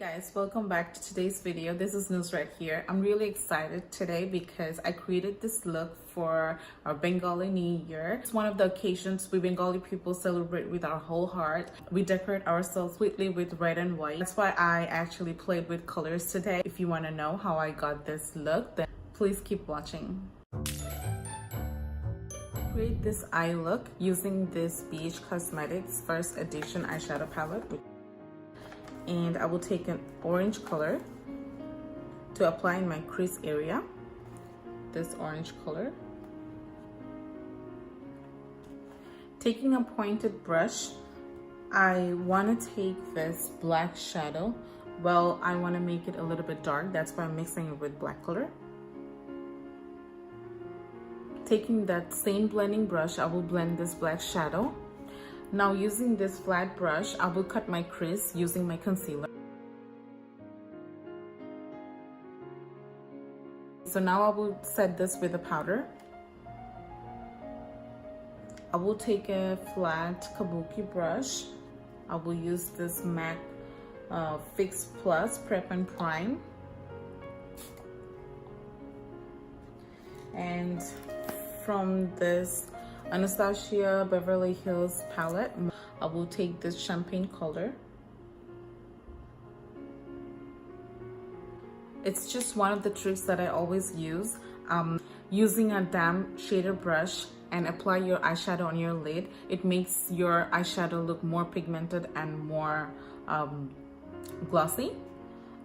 Guys, welcome back to today's video. This is Nusrat here. I'm really excited today because I created this look for our Bengali New Year. It's one of the occasions we Bengali people celebrate with our whole heart. We decorate ourselves sweetly with red and white. That's why I actually played with colors today. If you want to know how I got this look, then please keep watching. Create this eye look using this Beach Cosmetics First Edition Eyeshadow Palette. And I will take an orange color to apply in my crease area. This orange color. Taking a pointed brush, I want to take this black shadow. Well, I want to make it a little bit dark. That's why I'm mixing it with black color. Taking that same blending brush, I will blend this black shadow. Now using this flat brush, I will cut my crease using my concealer. So now I will set this with a powder. I will take a flat kabuki brush. I will use this MAC Fix Plus Prep and Prime. And from this Anastasia Beverly Hills palette, I will take this champagne color. It's just one of the tricks that I always use. Using a damp shader brush and apply your eyeshadow on your lid, it makes your eyeshadow look more pigmented and more glossy.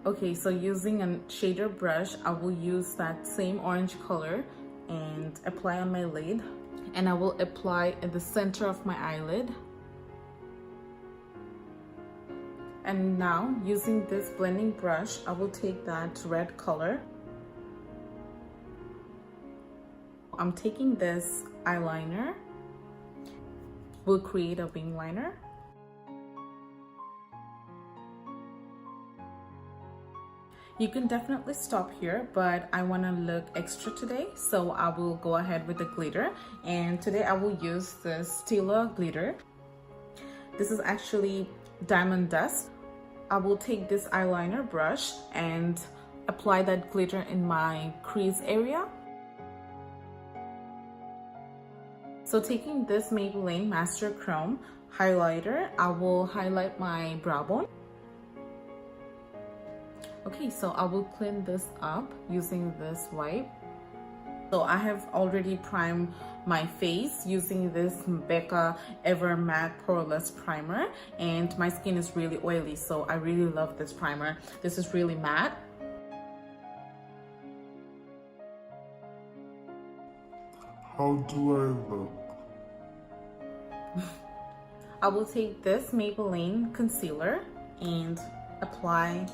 Okay, so using a shader brush, I will use that same orange color and apply on my lid. And I will apply at the center of my eyelid. And now using this blending brush, I will take that red color. I'm taking this eyeliner. We'll create a wing liner. You can definitely stop here, but I want to look extra today, so I will go ahead with the glitter. And today I will use this Stila glitter. This is actually diamond dust. I will take this eyeliner brush and apply that glitter in my crease area. So taking this Maybelline Master Chrome highlighter, I will highlight my brow bone. Okay, so I will clean this up using this wipe. So I have already primed my face using this Becca Ever Matte Poreless Primer, and my skin is really oily, so I really love this primer. This is really matte. How do I look? I will take this Maybelline concealer and apply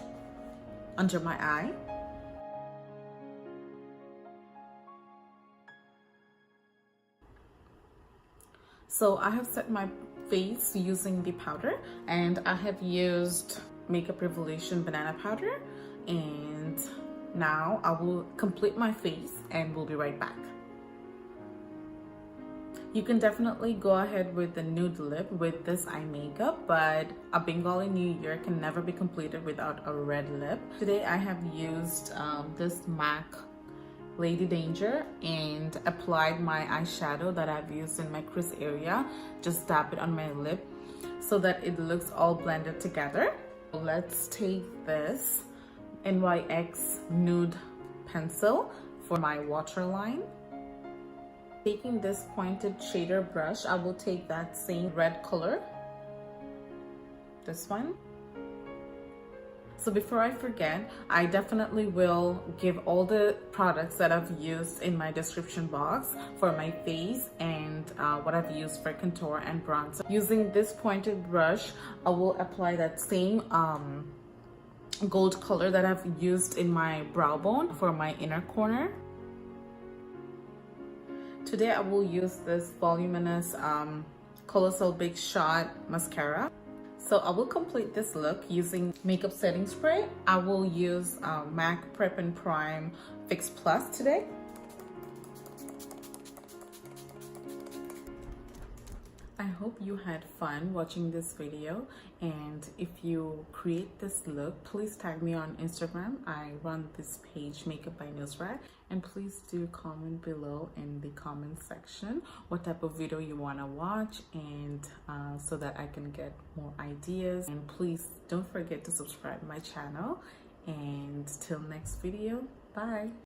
under my eye. So I have set my face using the powder, and I have used Makeup Revolution banana powder, and now I will complete my face and we'll be right back. You can definitely go ahead with the nude lip with this eye makeup, but a Bengali New Year can never be completed without a red lip. Today I have used this MAC Lady Danger and applied my eyeshadow that I've used in my crease area. Just dab it on my lip so that it looks all blended together. Let's take this NYX Nude Pencil for my waterline. Taking this pointed shader brush, I will take that same red color, this one. So before I forget, I definitely will give all the products that I've used in my description box for my face and what I've used for contour and bronzer. Using this pointed brush, I will apply that same gold color that I've used in my brow bone for my inner corner. Today I will use this voluminous Colossal Big Shot mascara. So I will complete this look using makeup setting spray. I will use MAC Prep and Prime Fix Plus today. I hope you had fun watching this video, and if you create this look, please tag me on Instagram. I run this page, Makeup by Nusrat, and please do comment below in the comment section what type of video you want to watch, and so that I can get more ideas. And please don't forget to subscribe to my channel, and till next video, bye.